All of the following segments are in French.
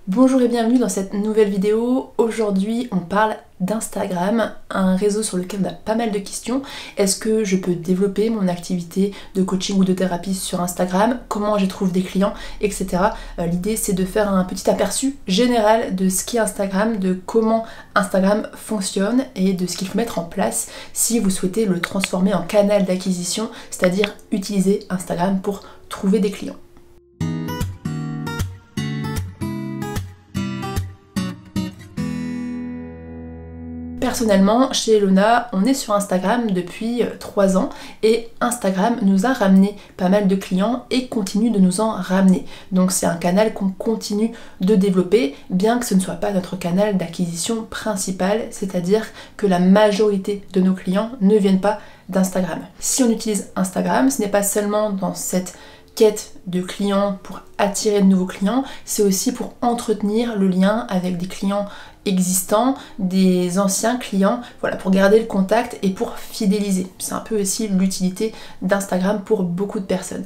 Bonjour et bienvenue dans cette nouvelle vidéo. Aujourd'hui on parle d'Instagram, un réseau sur lequel on a pas mal de questions. Est-ce que je peux développer mon activité de coaching ou de thérapie sur Instagram? Comment je trouve des clients, etc. L'idée c'est de faire un petit aperçu général de ce qu'est Instagram, de comment Instagram fonctionne et de ce qu'il faut mettre en place si vous souhaitez le transformer en canal d'acquisition, c'est-à-dire utiliser Instagram pour trouver des clients. Personnellement, chez Elona, on est sur Instagram depuis 3 ans et Instagram nous a ramené pas mal de clients et continue de nous en ramener. Donc c'est un canal qu'on continue de développer, bien que ce ne soit pas notre canal d'acquisition principal, c'est-à-dire que la majorité de nos clients ne viennent pas d'Instagram. Si on utilise Instagram, ce n'est pas seulement dans cette quête de clients pour attirer de nouveaux clients, c'est aussi pour entretenir le lien avec des clients existants, des anciens clients, voilà, pour garder le contact et pour fidéliser. C'est un peu aussi l'utilité d'Instagram pour beaucoup de personnes.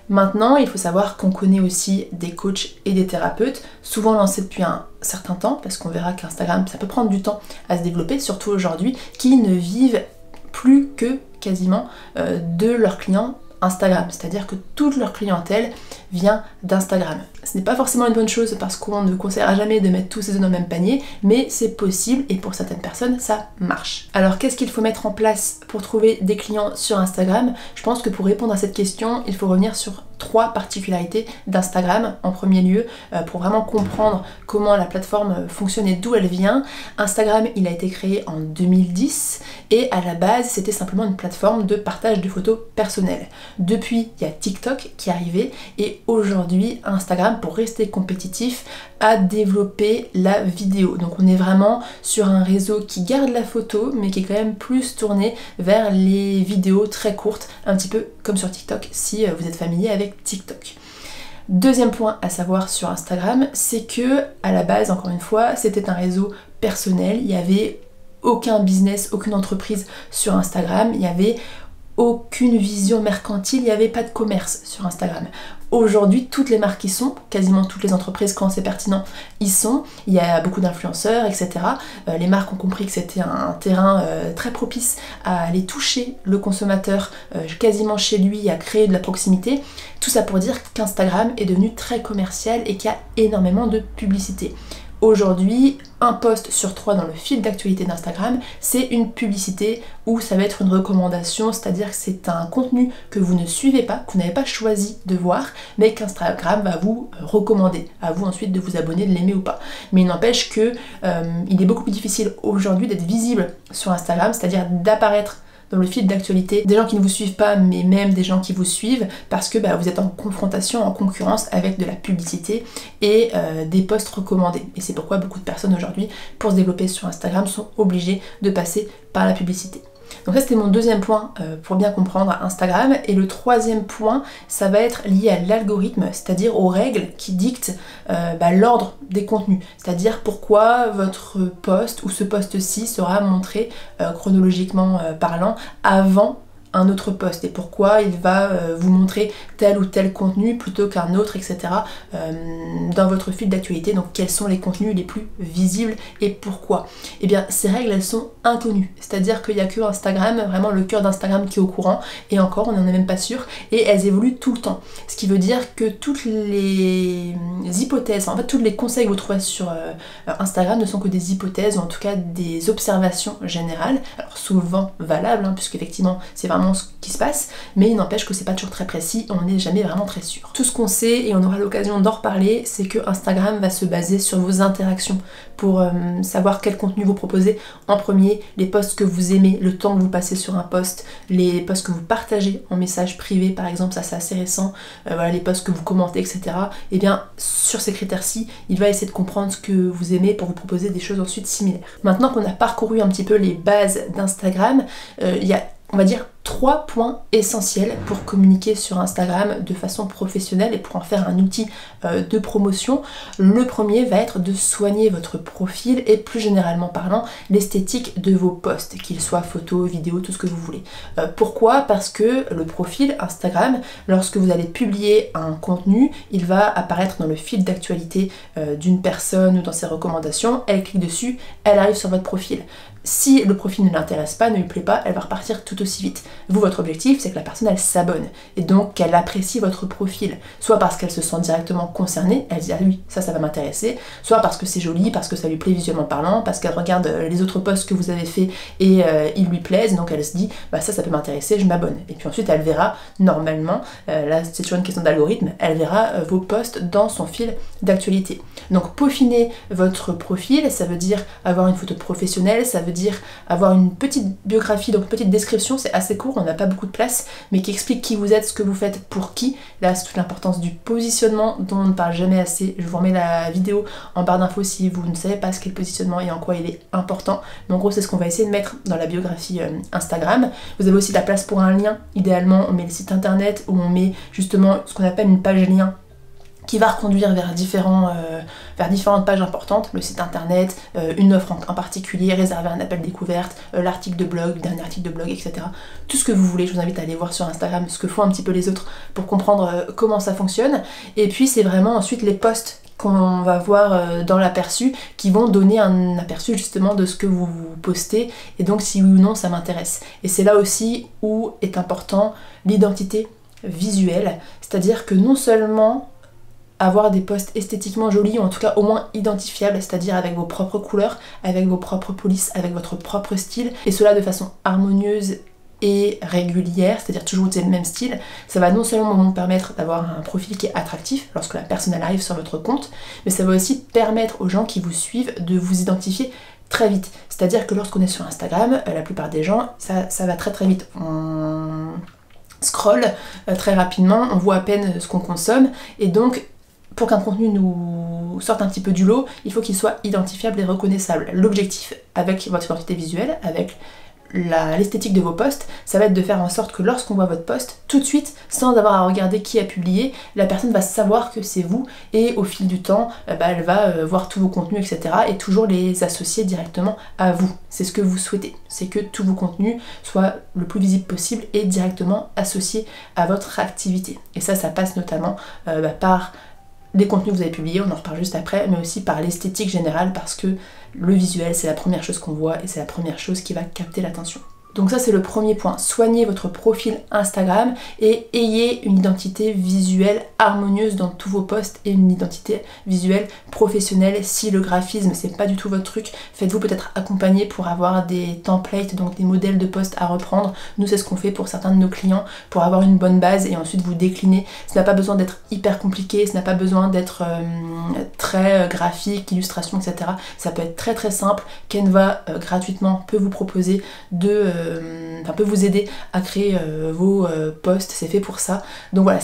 Maintenant, il faut savoir qu'on connaît aussi des coachs et des thérapeutes, souvent lancés depuis un certain temps, parce qu'on verra qu'Instagram, ça peut prendre du temps à se développer, surtout aujourd'hui, qui ne vivent plus que quasiment de leurs clients Instagram, c'est-à-dire que toute leur clientèle vient d'Instagram. Ce n'est pas forcément une bonne chose parce qu'on ne conseillera jamais de mettre tous ses œufs dans le même panier, mais c'est possible et pour certaines personnes ça marche. Alors qu'est-ce qu'il faut mettre en place pour trouver des clients sur Instagram? Je pense que pour répondre à cette question, il faut revenir sur 3 particularités d'Instagram en premier lieu pour vraiment comprendre comment la plateforme fonctionne et d'où elle vient. Instagram, il a été créé en 2010 et à la base c'était simplement une plateforme de partage de photos personnelles. Depuis, il y a TikTok qui est arrivé et aujourd'hui Instagram, pour rester compétitif, a développé la vidéo. Donc on est vraiment sur un réseau qui garde la photo mais qui est quand même plus tourné vers les vidéos très courtes, un petit peu comme sur TikTok si vous êtes familier avec TikTok. Deuxième point à savoir sur Instagram, c'est que à la base, encore une fois, c'était un réseau personnel, il n'y avait aucun business, aucune entreprise sur Instagram, il n'y avait aucune vision mercantile, il n'y avait pas de commerce sur Instagram. Aujourd'hui, toutes les marques y sont, quasiment toutes les entreprises quand c'est pertinent y sont, il y a beaucoup d'influenceurs, etc. Les marques ont compris que c'était un terrain très propice à aller toucher le consommateur quasiment chez lui, à créer de la proximité. Tout ça pour dire qu'Instagram est devenu très commercial et qu'il y a énormément de publicité. Aujourd'hui, un post sur 3 dans le fil d'actualité d'Instagram, c'est une publicité ou ça va être une recommandation, c'est-à-dire que c'est un contenu que vous ne suivez pas, que vous n'avez pas choisi de voir, mais qu'Instagram va vous recommander, à vous ensuite de vous abonner, de l'aimer ou pas. Mais il n'empêche que il est beaucoup plus difficile aujourd'hui d'être visible sur Instagram, c'est-à-dire d'apparaître dans le fil d'actualité des gens qui ne vous suivent pas, mais même des gens qui vous suivent, parce que vous êtes en confrontation, en concurrence avec de la publicité et des posts recommandés. Et c'est pourquoi beaucoup de personnes aujourd'hui, pour se développer sur Instagram, sont obligées de passer par la publicité. Donc ça c'était mon deuxième point pour bien comprendre Instagram. Et le troisième point, ça va être lié à l'algorithme, c'est-à-dire aux règles qui dictent l'ordre des contenus. C'est-à-dire pourquoi votre post ou ce post-ci sera montré chronologiquement parlant avant un autre post et pourquoi il va vous montrer tel ou tel contenu plutôt qu'un autre, etc. Dans votre fil d'actualité. Donc quels sont les contenus les plus visibles et pourquoi? Et bien ces règles elles sont inconnues, c'est-à-dire qu'il n'y a que Instagram, vraiment le cœur d'Instagram qui est au courant, et encore on n'en est même pas sûr, et elles évoluent tout le temps. Ce qui veut dire que toutes les hypothèses, en fait tous les conseils que vous trouvez sur Instagram ne sont que des hypothèses ou en tout cas des observations générales, alors souvent valables puisque effectivement c'est vraiment ce qui se passe, mais il n'empêche que c'est pas toujours très précis, on n'est jamais vraiment très sûr. Tout ce qu'on sait, et on aura l'occasion d'en reparler, c'est que Instagram va se baser sur vos interactions pour savoir quel contenu vous proposez en premier, les posts que vous aimez, le temps que vous passez sur un post, les posts que vous partagez en message privé par exemple, ça c'est assez récent, voilà, les posts que vous commentez, etc. Et bien sur ces critères-ci, il va essayer de comprendre ce que vous aimez pour vous proposer des choses ensuite similaires. Maintenant qu'on a parcouru un petit peu les bases d'Instagram, il y a, on va dire, 3 points essentiels pour communiquer sur Instagram de façon professionnelle et pour en faire un outil de promotion. Le premier va être de soigner votre profil et plus généralement parlant l'esthétique de vos posts, qu'ils soient photos, vidéos, tout ce que vous voulez. Pourquoi? Parce que le profil Instagram, lorsque vous allez publier un contenu, il va apparaître dans le fil d'actualité d'une personne ou dans ses recommandations, elle clique dessus, elle arrive sur votre profil. Si le profil ne l'intéresse pas, ne lui plaît pas, elle va repartir tout aussi vite. Vous, votre objectif, c'est que la personne, elle s'abonne et donc qu'elle apprécie votre profil. Soit parce qu'elle se sent directement concernée, elle dit « Ah oui, ça va m'intéresser », soit parce que c'est joli, parce que ça lui plaît visuellement parlant, parce qu'elle regarde les autres posts que vous avez fait et ils lui plaisent, donc elle se dit « Bah ça peut m'intéresser, je m'abonne ». Et puis ensuite, elle verra, normalement, là c'est toujours une question d'algorithme, elle verra vos posts dans son fil d'actualité. Donc peaufiner votre profil, ça veut dire avoir une photo professionnelle, ça veut dire avoir une petite biographie, donc une petite description, c'est assez court, on n'a pas beaucoup de place, mais qui explique qui vous êtes, ce que vous faites, pour qui. Là, c'est toute l'importance du positionnement dont on ne parle jamais assez. Je vous remets la vidéo en barre d'infos si vous ne savez pas ce qu'est le positionnement et en quoi il est important. Mais en gros, c'est ce qu'on va essayer de mettre dans la biographie Instagram. Vous avez aussi la place pour un lien. Idéalement, on met le site internet où on met justement ce qu'on appelle une page lien qui va reconduire vers différentes pages importantes, le site internet, une offre en particulier, réserver un appel découverte, l'article de blog, le dernier article de blog, etc. Tout ce que vous voulez, je vous invite à aller voir sur Instagram ce que font un petit peu les autres pour comprendre comment ça fonctionne. Et puis c'est vraiment ensuite les posts qu'on va voir dans l'aperçu qui vont donner un aperçu justement de ce que vous postez et donc si oui ou non ça m'intéresse. Et c'est là aussi où est important l'identité visuelle, c'est-à-dire que non seulement avoir des posts esthétiquement jolis, ou en tout cas au moins identifiables, c'est-à-dire avec vos propres couleurs, avec vos propres polices, avec votre propre style, et cela de façon harmonieuse et régulière, c'est-à-dire toujours utiliser le même style, ça va non seulement vous permettre d'avoir un profil qui est attractif lorsque la personne elle arrive sur votre compte, mais ça va aussi permettre aux gens qui vous suivent de vous identifier très vite. C'est-à-dire que lorsqu'on est sur Instagram, la plupart des gens, ça va très très vite. On scrolle très rapidement, on voit à peine ce qu'on consomme, et donc pour qu'un contenu nous sorte un petit peu du lot, il faut qu'il soit identifiable et reconnaissable. L'objectif avec votre identité visuelle, avec l'esthétique de vos posts, ça va être de faire en sorte que lorsqu'on voit votre post, tout de suite, sans avoir à regarder qui a publié, la personne va savoir que c'est vous et au fil du temps, elle va voir tous vos contenus, etc. et toujours les associer directement à vous. C'est ce que vous souhaitez, c'est que tous vos contenus soient le plus visible possible et directement associés à votre activité. Et ça passe notamment par les contenus que vous avez publiés, on en reparle juste après, mais aussi par l'esthétique générale parce que le visuel c'est la première chose qu'on voit et c'est la première chose qui va capter l'attention. Donc ça c'est le premier point, soignez votre profil Instagram et ayez une identité visuelle harmonieuse dans tous vos posts et une identité visuelle professionnelle. Si le graphisme c'est pas du tout votre truc, faites-vous peut-être accompagner pour avoir des templates, donc des modèles de posts à reprendre. Nous c'est ce qu'on fait pour certains de nos clients pour avoir une bonne base et ensuite vous décliner. Ça n'a pas besoin d'être hyper compliqué, ça n'a pas besoin d'être très graphique, illustration, etc. Ça peut être très très simple. Canva gratuitement peut vous proposer peut vous aider à créer vos posts, c'est fait pour ça. Donc voilà,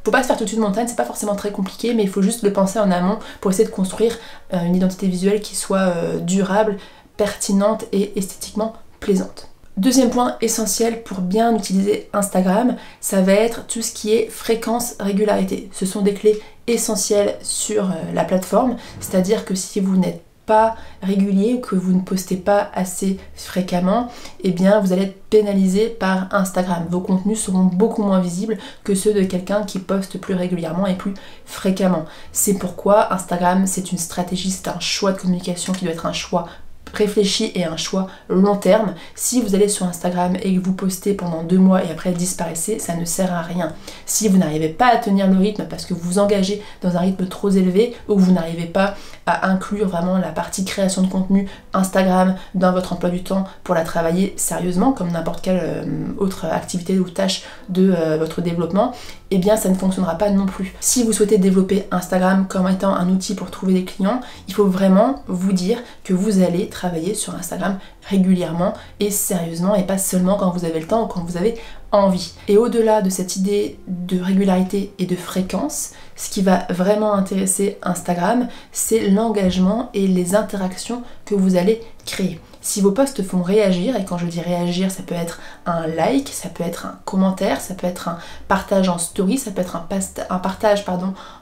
faut pas se faire toute une montagne, c'est pas forcément très compliqué, mais il faut juste le penser en amont pour essayer de construire une identité visuelle qui soit durable, pertinente et esthétiquement plaisante. Deuxième point essentiel pour bien utiliser Instagram, ça va être tout ce qui est fréquence, régularité. Ce sont des clés essentielles sur la plateforme, c'est-à-dire que si vous n'êtes pas régulier ou que vous ne postez pas assez fréquemment, eh bien vous allez être pénalisé par Instagram. Vos contenus seront beaucoup moins visibles que ceux de quelqu'un qui poste plus régulièrement et plus fréquemment. C'est pourquoi Instagram c'est une stratégie, c'est un choix de communication qui doit être un choix réfléchi et un choix long terme. Si vous allez sur Instagram et que vous postez pendant 2 mois et après disparaissez, ça ne sert à rien. Si vous n'arrivez pas à tenir le rythme parce que vous vous engagez dans un rythme trop élevé ou que vous n'arrivez pas à inclure vraiment la partie création de contenu Instagram dans votre emploi du temps pour la travailler sérieusement comme n'importe quelle autre activité ou tâche de votre développement, eh bien ça ne fonctionnera pas non plus. Si vous souhaitez développer Instagram comme étant un outil pour trouver des clients, il faut vraiment vous dire que vous allez travailler sur Instagram régulièrement et sérieusement et pas seulement quand vous avez le temps ou quand vous avez envie. Et au-delà de cette idée de régularité et de fréquence, ce qui va vraiment intéresser Instagram, c'est l'engagement et les interactions que vous allez créer. Si vos posts font réagir, et quand je dis réagir, ça peut être un like, ça peut être un commentaire, ça peut être un partage en story, ça peut être un partage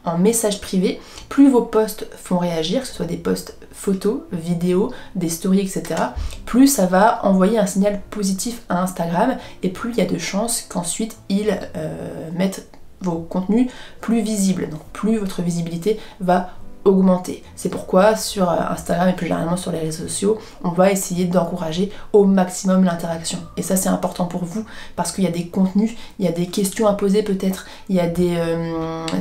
en message privé, plus vos posts font réagir, que ce soit des posts photos, vidéos, des stories, etc., plus ça va envoyer un signal positif à Instagram, et plus il y a de chances qu'ensuite ils mettent vos contenus plus visibles, donc plus votre visibilité va augmenter. C'est pourquoi sur Instagram et plus généralement sur les réseaux sociaux, on va essayer d'encourager au maximum l'interaction. Et ça c'est important pour vous parce qu'il y a des contenus, il y a des questions à poser peut-être, il y a des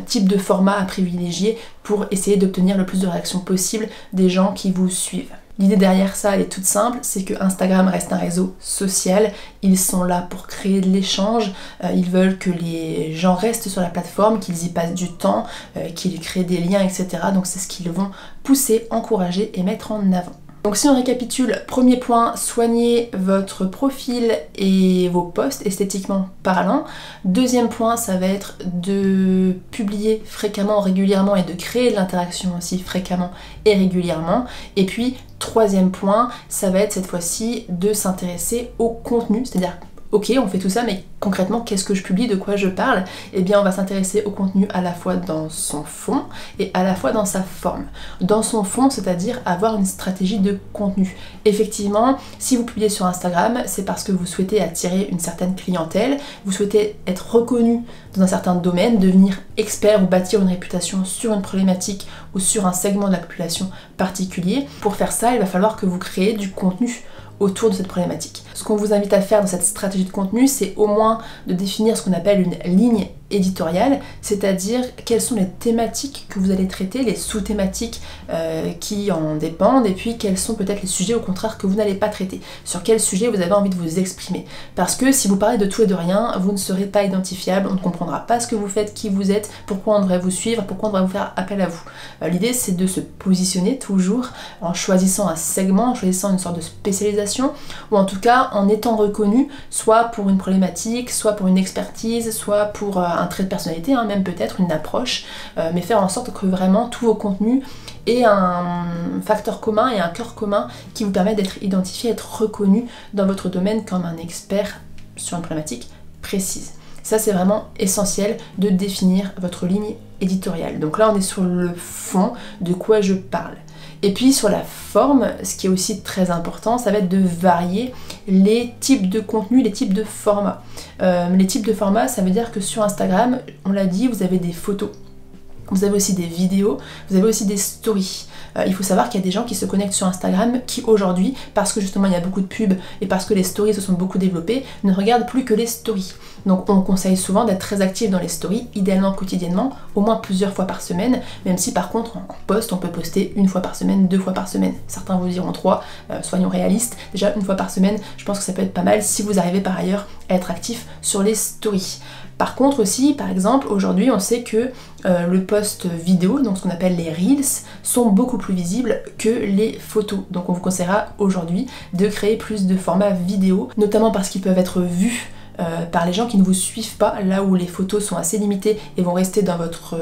types de formats à privilégier pour essayer d'obtenir le plus de réactions possible des gens qui vous suivent. L'idée derrière ça, elle est toute simple, c'est que Instagram reste un réseau social, ils sont là pour créer de l'échange, ils veulent que les gens restent sur la plateforme, qu'ils y passent du temps, qu'ils créent des liens, etc. Donc c'est ce qu'ils vont pousser, encourager et mettre en avant. Donc si on récapitule, premier point, soignez votre profil et vos posts esthétiquement parlant. Deuxième point, ça va être de publier fréquemment, régulièrement et de créer de l'interaction aussi fréquemment et régulièrement. Et puis troisième point, ça va être cette fois-ci de s'intéresser au contenu, c'est-à-dire ok, on fait tout ça, mais concrètement, qu'est-ce que je publie, de quoi je parle? Eh bien, on va s'intéresser au contenu à la fois dans son fond et à la fois dans sa forme. Dans son fond, c'est-à-dire avoir une stratégie de contenu. Effectivement, si vous publiez sur Instagram, c'est parce que vous souhaitez attirer une certaine clientèle, vous souhaitez être reconnu dans un certain domaine, devenir expert ou bâtir une réputation sur une problématique ou sur un segment de la population particulier. Pour faire ça, il va falloir que vous créez du contenu autour de cette problématique. Ce qu'on vous invite à faire dans cette stratégie de contenu, c'est au moins de définir ce qu'on appelle une ligne éditoriale, c'est-à-dire quelles sont les thématiques que vous allez traiter, les sous-thématiques qui en dépendent, et puis quels sont peut-être les sujets au contraire que vous n'allez pas traiter, sur quel sujet vous avez envie de vous exprimer. Parce que si vous parlez de tout et de rien, vous ne serez pas identifiable, on ne comprendra pas ce que vous faites, qui vous êtes, pourquoi on devrait vous suivre, pourquoi on devrait vous faire appel à vous. L'idée c'est de se positionner toujours en choisissant un segment, en choisissant une sorte de spécialisation, ou en tout cas en étant reconnu, soit pour une problématique, soit pour une expertise, soit pour un trait de personnalité, hein, même peut-être une approche, mais faire en sorte que vraiment tous vos contenus aient un facteur commun et un cœur commun qui vous permet d'être identifié, d'être reconnu dans votre domaine comme un expert sur une problématique précise. Ça c'est vraiment essentiel de définir votre ligne éditoriale. Donc là on est sur le fond, de quoi je parle. Et puis sur la forme, ce qui est aussi très important, ça va être de varier les types de contenus, les types de formats. Les types de formats, ça veut dire que sur Instagram, on l'a dit, vous avez des photos. Vous avez aussi des vidéos, vous avez aussi des stories. Il faut savoir qu'il y a des gens qui se connectent sur Instagram qui aujourd'hui, parce que justement il y a beaucoup de pubs et parce que les stories se sont beaucoup développées, ne regardent plus que les stories. Donc on conseille souvent d'être très actif dans les stories, idéalement quotidiennement, au moins plusieurs fois par semaine, même si par contre en post on peut poster une fois par semaine, 2 fois par semaine. Certains vous diront 3, soyons réalistes. Déjà une fois par semaine, je pense que ça peut être pas mal si vous arrivez par ailleurs à être actif sur les stories. Par contre aussi, par exemple, aujourd'hui on sait que le post vidéo, donc ce qu'on appelle les Reels, sont beaucoup plus visibles que les photos. Donc on vous conseillera aujourd'hui de créer plus de formats vidéo, notamment parce qu'ils peuvent être vus par les gens qui ne vous suivent pas, là où les photos sont assez limitées et vont rester dans votre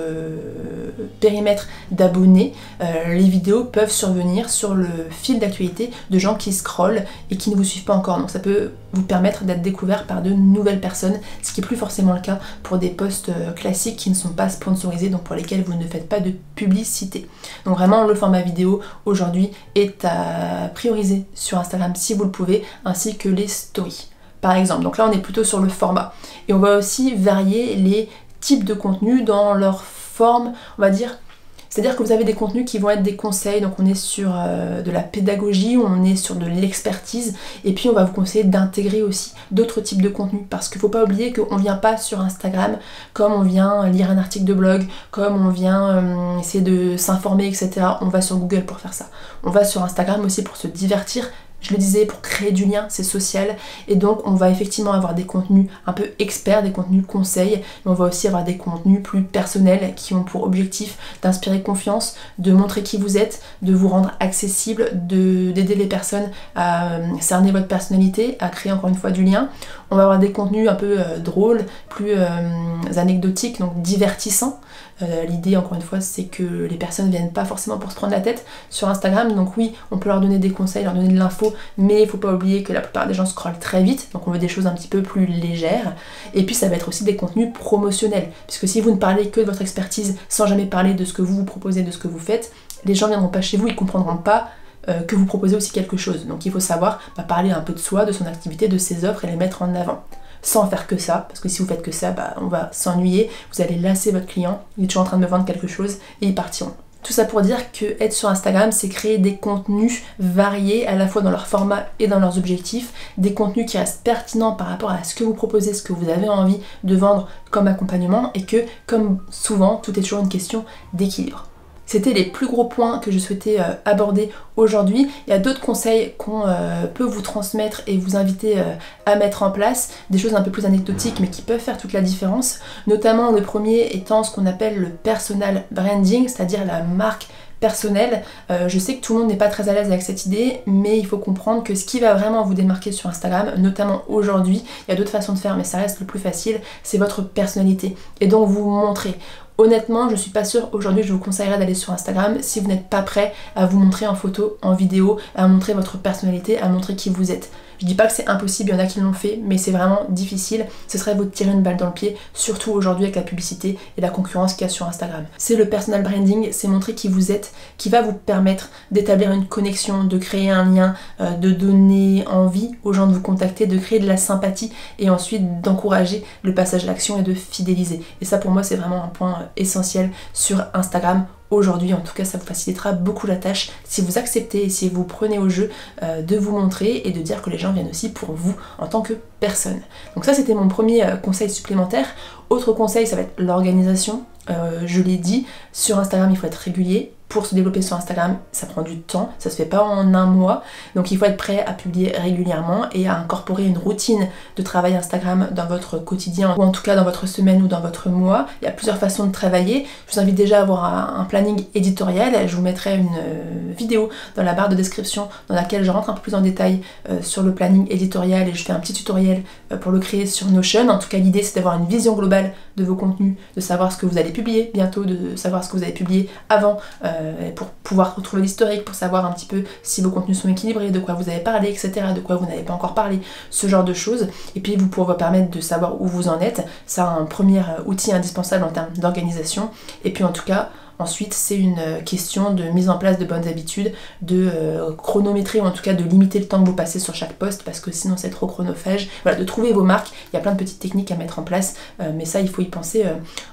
périmètre d'abonnés. Les vidéos peuvent survenir sur le fil d'actualité de gens qui scrollent et qui ne vous suivent pas encore. Donc ça peut vous permettre d'être découvert par de nouvelles personnes, ce qui n'est plus forcément le cas pour des posts classiques qui ne sont pas sponsorisés, donc pour lesquels vous ne faites pas de publicité. Donc vraiment le format vidéo aujourd'hui est à prioriser sur Instagram si vous le pouvez, ainsi que les stories. Par exemple, donc là on est plutôt sur le format. Et on va aussi varier les types de contenus dans leur forme, on va dire. C'est-à-dire que vous avez des contenus qui vont être des conseils, donc on est sur de la pédagogie, on est sur de l'expertise, et puis on va vous conseiller d'intégrer aussi d'autres types de contenus, parce qu'il ne faut pas oublier qu'on ne vient pas sur Instagram comme on vient lire un article de blog, comme on vient essayer de s'informer, etc. On va sur Google pour faire ça. On va sur Instagram aussi pour se divertir. Je le disais, pour créer du lien, c'est social, et donc on va effectivement avoir des contenus un peu experts, des contenus conseils, mais on va aussi avoir des contenus plus personnels qui ont pour objectif d'inspirer confiance, de montrer qui vous êtes, de vous rendre accessible, d'aider les personnes à cerner votre personnalité, à créer encore une fois du lien. On va avoir des contenus un peu drôles, plus anecdotiques, donc divertissants, L'idée, encore une fois, c'est que les personnes viennent pas forcément pour se prendre la tête sur Instagram. Donc oui, on peut leur donner des conseils, leur donner de l'info, mais il faut pas oublier que la plupart des gens scrollent très vite, donc on veut des choses un petit peu plus légères. Et puis ça va être aussi des contenus promotionnels, puisque si vous ne parlez que de votre expertise sans jamais parler de ce que vous proposez, de ce que vous faites, les gens viendront pas chez vous, ils comprendront pas que vous proposez aussi quelque chose. Donc il faut savoir parler un peu de soi, de son activité, de ses offres et les mettre en avant. Sans faire que ça, parce que si vous faites que ça, on va s'ennuyer, vous allez lasser votre client, il est toujours en train de me vendre quelque chose et ils partiront. Tout ça pour dire que être sur Instagram, c'est créer des contenus variés à la fois dans leur format et dans leurs objectifs, des contenus qui restent pertinents par rapport à ce que vous proposez, ce que vous avez envie de vendre comme accompagnement, et que, comme souvent, tout est toujours une question d'équilibre. C'était les plus gros points que je souhaitais aborder aujourd'hui. Il y a d'autres conseils qu'on peut vous transmettre et vous inviter à mettre en place, des choses un peu plus anecdotiques mais qui peuvent faire toute la différence. Notamment le premier étant ce qu'on appelle le personal branding, c'est-à-dire la marque personnelle. Je sais que tout le monde n'est pas très à l'aise avec cette idée, mais il faut comprendre que ce qui va vraiment vous démarquer sur Instagram, notamment aujourd'hui, il y a d'autres façons de faire mais ça reste le plus facile, c'est votre personnalité. Et donc vous montrer. Honnêtement, je suis pas sûre aujourd'hui je vous conseillerais d'aller sur Instagram si vous n'êtes pas prêt à vous montrer en photo, en vidéo, à montrer votre personnalité, à montrer qui vous êtes. Je dis pas que c'est impossible, il y en a qui l'ont fait, mais c'est vraiment difficile. Ce serait vous tirer une balle dans le pied, surtout aujourd'hui avec la publicité et la concurrence qu'il y a sur Instagram. C'est le personal branding, c'est montrer qui vous êtes, qui va vous permettre d'établir une connexion, de créer un lien, de donner envie aux gens de vous contacter, de créer de la sympathie et ensuite d'encourager le passage à l'action et de fidéliser. Et ça pour moi c'est vraiment un point essentiel sur Instagram. Aujourd'hui, en tout cas, ça vous facilitera beaucoup la tâche si vous acceptez et si vous prenez au jeu de vous montrer et de dire que les gens viennent aussi pour vous en tant que personne. Donc ça, c'était mon premier conseil supplémentaire. Autre conseil, ça va être l'organisation. Je l'ai dit, sur Instagram, il faut être régulier. Pour se développer sur Instagram, ça prend du temps, ça se fait pas en un mois, donc il faut être prêt à publier régulièrement et à incorporer une routine de travail Instagram dans votre quotidien, ou en tout cas dans votre semaine ou dans votre mois. Il y a plusieurs façons de travailler. Je vous invite déjà à avoir un planning éditorial. Je vous mettrai une vidéo dans la barre de description dans laquelle je rentre un peu plus en détail sur le planning éditorial et je fais un petit tutoriel pour le créer sur Notion. En tout cas, l'idée c'est d'avoir une vision globale de vos contenus, de savoir ce que vous allez publier bientôt, de savoir ce que vous avez publié avant, pour pouvoir retrouver l'historique, pour savoir un petit peu si vos contenus sont équilibrés, de quoi vous avez parlé, etc., de quoi vous n'avez pas encore parlé, ce genre de choses. Et puis pour vous permettre de savoir où vous en êtes, ça a un premier outil indispensable en termes d'organisation. Et puis en tout cas, ensuite, c'est une question de mise en place de bonnes habitudes, de chronométrer ou en tout cas de limiter le temps que vous passez sur chaque post parce que sinon c'est trop chronophage. Voilà, de trouver vos marques. Il y a plein de petites techniques à mettre en place, mais ça, il faut y penser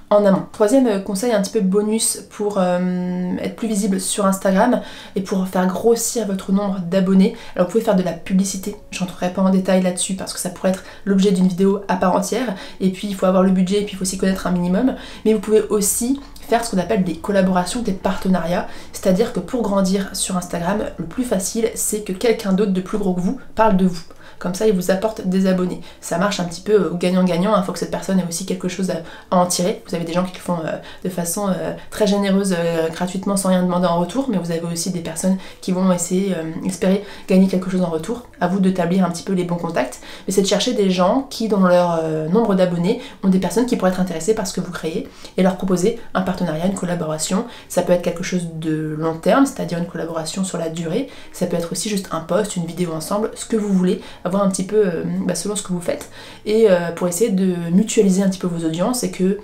en amont. Troisième conseil un petit peu bonus pour être plus visible sur Instagram et pour faire grossir votre nombre d'abonnés. Alors vous pouvez faire de la publicité. Je rentrerai pas en détail là-dessus parce que ça pourrait être l'objet d'une vidéo à part entière. Et puis il faut avoir le budget et puis il faut s'y connaître un minimum. Mais vous pouvez aussi faire ce qu'on appelle des collaborations, des partenariats, c'est-à-dire que pour grandir sur Instagram, le plus facile, c'est que quelqu'un d'autre de plus gros que vous parle de vous. Comme ça, il vous apporte des abonnés. Ça marche un petit peu au gagnant-gagnant, il faut que cette personne ait aussi quelque chose à en tirer. Vous avez des gens qui le font de façon très généreuse, gratuitement, sans rien demander en retour, mais vous avez aussi des personnes qui vont espérer gagner quelque chose en retour. À vous d'établir un petit peu les bons contacts, mais c'est de chercher des gens qui, dans leur nombre d'abonnés, ont des personnes qui pourraient être intéressées par ce que vous créez et leur proposer un partenariat, une collaboration. Ça peut être quelque chose de long terme, c'est-à-dire une collaboration sur la durée. Ça peut être aussi juste un post, une vidéo ensemble, ce que vous voulez, voir un petit peu selon ce que vous faites et pour essayer de mutualiser un petit peu vos audiences et que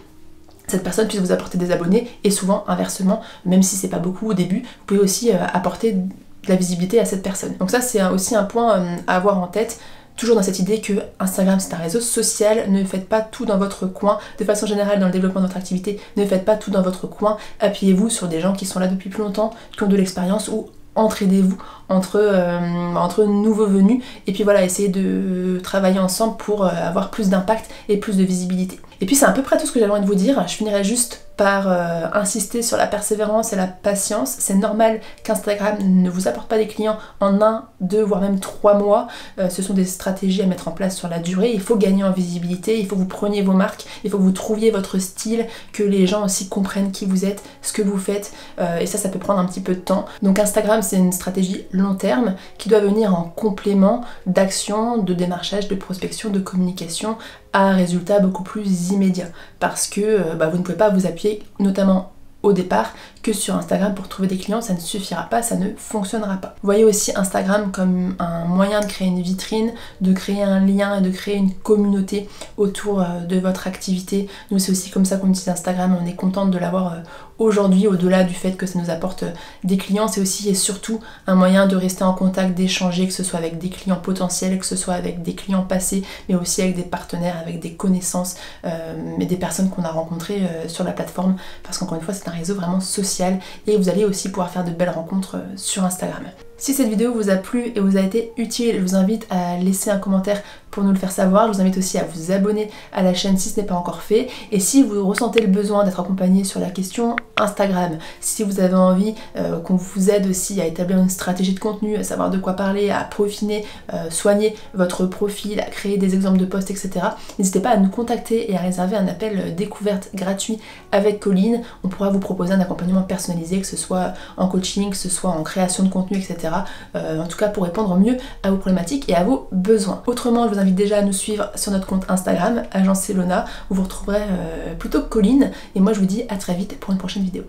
cette personne puisse vous apporter des abonnés et souvent inversement, même si c'est pas beaucoup au début, vous pouvez aussi apporter de la visibilité à cette personne. Donc ça c'est aussi un point à avoir en tête. Toujours dans cette idée que Instagram c'est un réseau social, ne faites pas tout dans votre coin, de façon générale dans le développement de votre activité, ne faites pas tout dans votre coin, appuyez-vous sur des gens qui sont là depuis plus longtemps, qui ont de l'expérience ou entraidez-vous entre nouveaux venus et puis voilà, essayez de travailler ensemble pour avoir plus d'impact et plus de visibilité. Et puis c'est à peu près tout ce que j'avais envie de vous dire. Je finirai juste par insister sur la persévérance et la patience. C'est normal qu'Instagram ne vous apporte pas des clients en 1, 2, voire même 3 mois. Ce sont des stratégies à mettre en place sur la durée. Il faut gagner en visibilité, il faut que vous preniez vos marques, il faut que vous trouviez votre style, que les gens aussi comprennent qui vous êtes, ce que vous faites, et ça peut prendre un petit peu de temps. Donc Instagram c'est une stratégie long terme qui doit venir en complément d'actions, de démarchage, de prospection, de communication à un résultat beaucoup plus immédiat parce que vous ne pouvez pas vous appuyer communiquer, notamment au départ, que sur Instagram pour trouver des clients, ça ne suffira pas, ça ne fonctionnera pas. Voyez aussi Instagram comme un moyen de créer une vitrine, de créer un lien et de créer une communauté autour de votre activité. Nous, c'est aussi comme ça qu'on utilise Instagram, on est contente de l'avoir aujourd'hui, au-delà du fait que ça nous apporte des clients, c'est aussi et surtout un moyen de rester en contact, d'échanger, que ce soit avec des clients potentiels, que ce soit avec des clients passés, mais aussi avec des partenaires, avec des connaissances, et des personnes qu'on a rencontrées sur la plateforme, parce qu'encore une fois, c'est un réseau vraiment social et vous allez aussi pouvoir faire de belles rencontres sur Instagram. Si cette vidéo vous a plu et vous a été utile, je vous invite à laisser un commentaire pour nous le faire savoir. Je vous invite aussi à vous abonner à la chaîne si ce n'est pas encore fait. Et si vous ressentez le besoin d'être accompagné sur la question Instagram, si vous avez envie qu'on vous aide aussi à établir une stratégie de contenu, à savoir de quoi parler, à peaufiner, soigner votre profil, à créer des exemples de posts, etc., n'hésitez pas à nous contacter et à réserver un appel découverte gratuit avec Colline. On pourra vous proposer un accompagnement personnalisé, que ce soit en coaching, que ce soit en création de contenu, etc. En tout cas pour répondre au mieux à vos problématiques et à vos besoins. Autrement, je vous invite déjà à nous suivre sur notre compte Instagram, Agence Selona, où vous retrouverez plutôt Colline. Et moi je vous dis à très vite pour une prochaine vidéo.